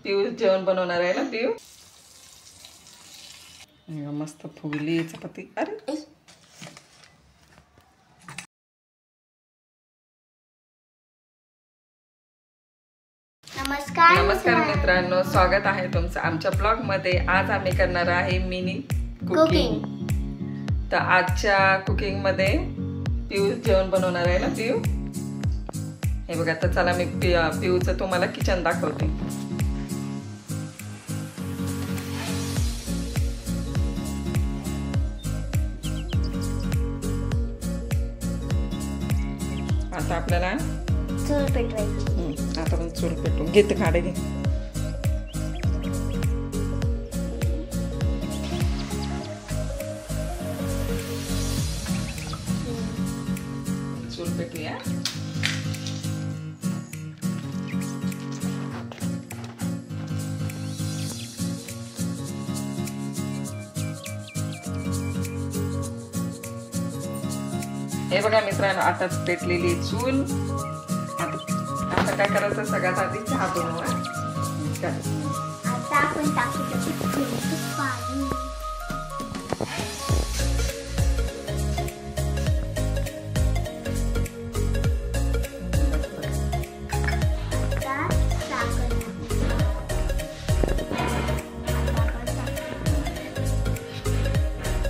पिऊ जेवण बनवणार आहे ना पिऊ. मस्त फुगली चपाती. अरे नमस्कार मित्रांनो, स्वागत आहे तुमचं आमच्या ब्लॉग मध्ये. आज आम्ही करणार आहे मिनी कुकिंग. तर आजच्या कुकिंग मध्ये पिऊ जेवण बनवणार आहे ना पिऊ. हे बघा, तर चला मी पिऊचं तुम्हाला किचन दाखवते. आता आपल्याला चूल पेटवायची. आता आपण चूल पेटवून घेते. खाडे घे. चूल पेटूया. हे बघा मित्रांनो, आता पेटलेली चूल. आता काय करायचं, सगळ्यात आधी चहा बनवू. आता आपण टाकू पाणी.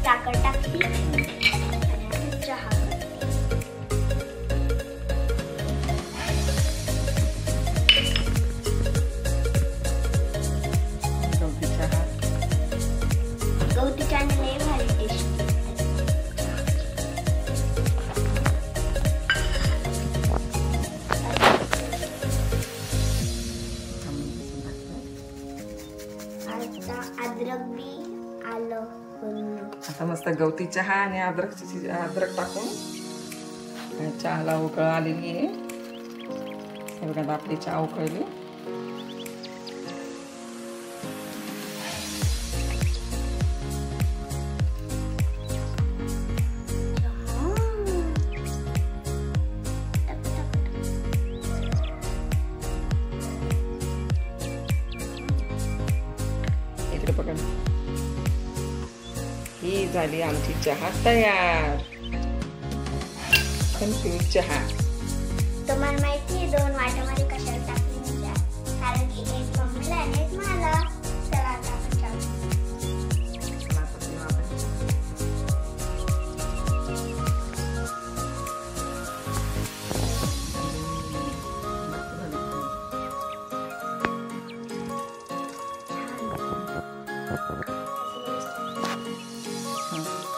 साखर टाकली आणि चहा. गवती चहाने लय भारी टेस्ट. आता अद्रक बी आलं. आता मस्त गवती चहा आणि अद्रक टाकून चहाला उकळ आलेली आहे. हे बघा, आपली चहा उकळली. इकडे बघा, ही झाली आमची चहा तयार. कन्फ्यूज चहा. तुम्हाला माहिती आहे 2 वाट्यामध्ये कशाला टाकली मी? कारण की एक मम्मीला आणि एक मला. चला आता आपण टाकू.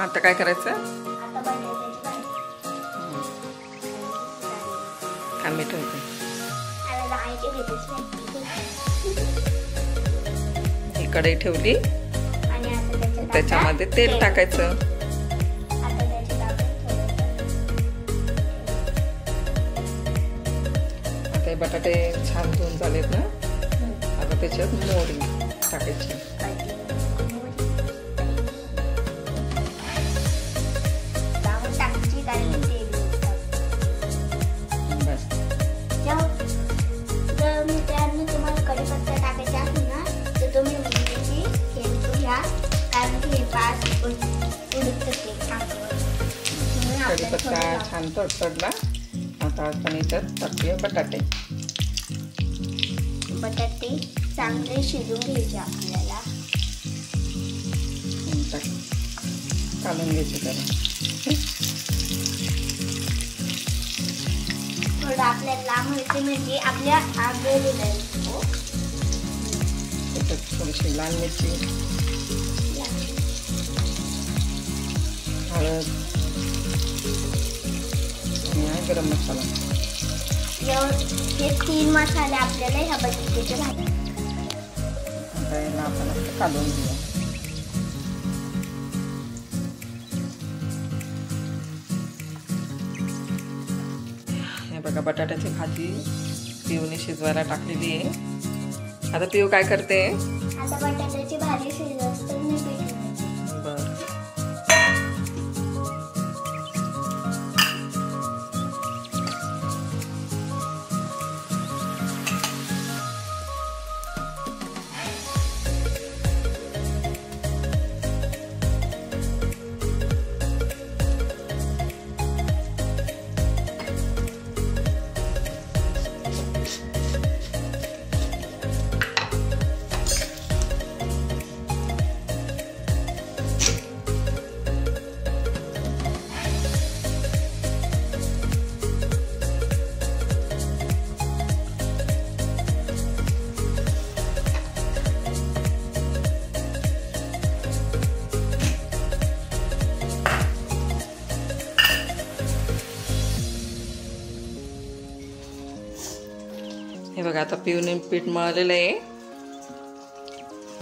आता काय करायचं? आता बटाट्याची भाजी. आम्ही ठेवतो. मला लावायची भीतीच नाही. ही कढई ठेवली आणि आता त्याच्यामध्ये तेल टाकायचं. आता त्याच्यात आता हे बटाटे छान धुवून झालेत ना. आता त्याच्यात मोहरी टाकायची. बस. जर मित्रांनो तुम्हाला कढीपत्ता टाकायचा असेल ना, तर तुम्ही मिरची हेल्प घ्या. कारण की हे पाच उडत ते कढीपत्ता छान तडतडला. आता आपण याच्यात टाकूया बटाटे. बटाटे चांगले शिजून घ्यायचे आपल्याला. काढून घ्यायचे त्याला. थोडं आपल्याला लांब व्हायचे म्हणजे आपल्या आगळलेला असतो. त्याच्यात थोडीशी लाल मिरची, हळद आणि गरम मसाला. हे 3 मसाले आपल्याला ह्या बटाट्याच्या भाजीत. आता याला आपण असं काढून घेऊया. हे बघा, बटाट्याची भाजी पिऊने शिजवायला टाकलेली आहे. आता पिऊ काय करते? आता बटाट्याची भाजी शिजवत मी पेटवते. बरं. बघा आता पिऊने पीठ मळलेलं आहे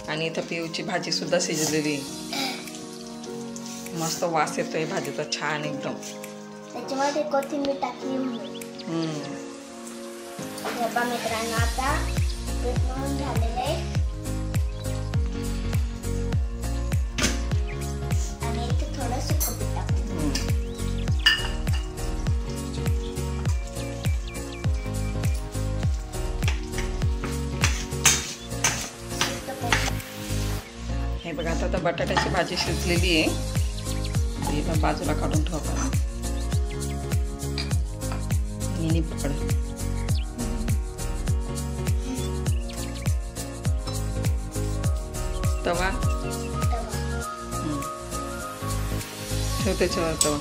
आणि इथं पिऊची भाजी सुद्धा शिजलेली आहे. मस्त वास येतोय भाजीचा छान एकदम. त्याच्यामध्ये कोथिंबीर टाकली म्हणून. मित्रांनो आता पीठ मळून झालेलं आहे आणि इथे थोडं सुकं पीठ टाकू. हे बघा आता बटाट्याची भाजी शिजलेली आहे. ही पण बाजूला काढून ठेवा. मिनी पकड तवा ठेव त्याच्यावर तवा.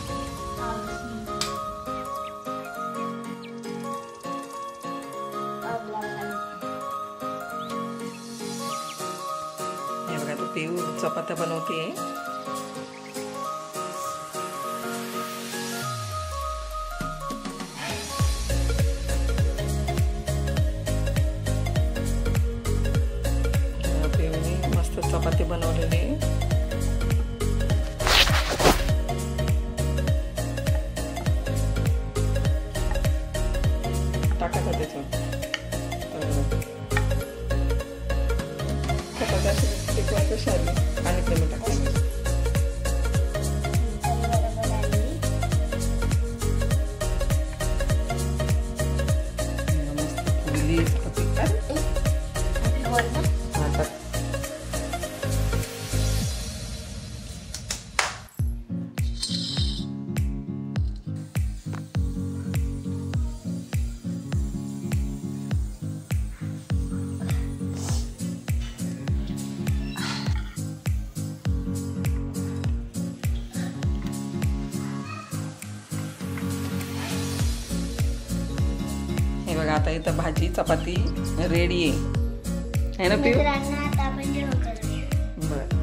हे बघा तो पिऊ चपात्या बनवते. चपाती बनवलेली टाकायचं त्याच्यात. चपाती शाली आणि कमी टाकायचं. मस्त फुगली चपाती. बघा आता इथं भाजी चपाती रेडी आहे ना पिऊ. आता आपण जेवण करूया. बरं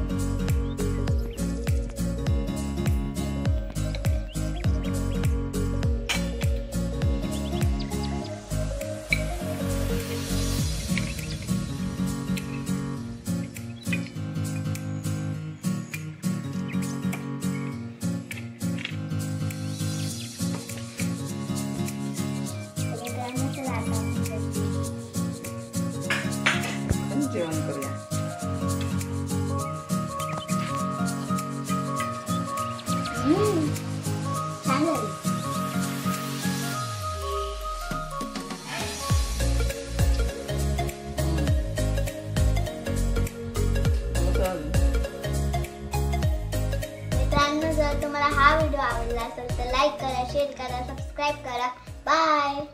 जेवण करूया. छान झाली. मित्रांनो जर तुम्हाला हा व्हिडिओ आवडला असेल तर लाईक करा, शेअर करा, सबस्क्राईब करा. बाय.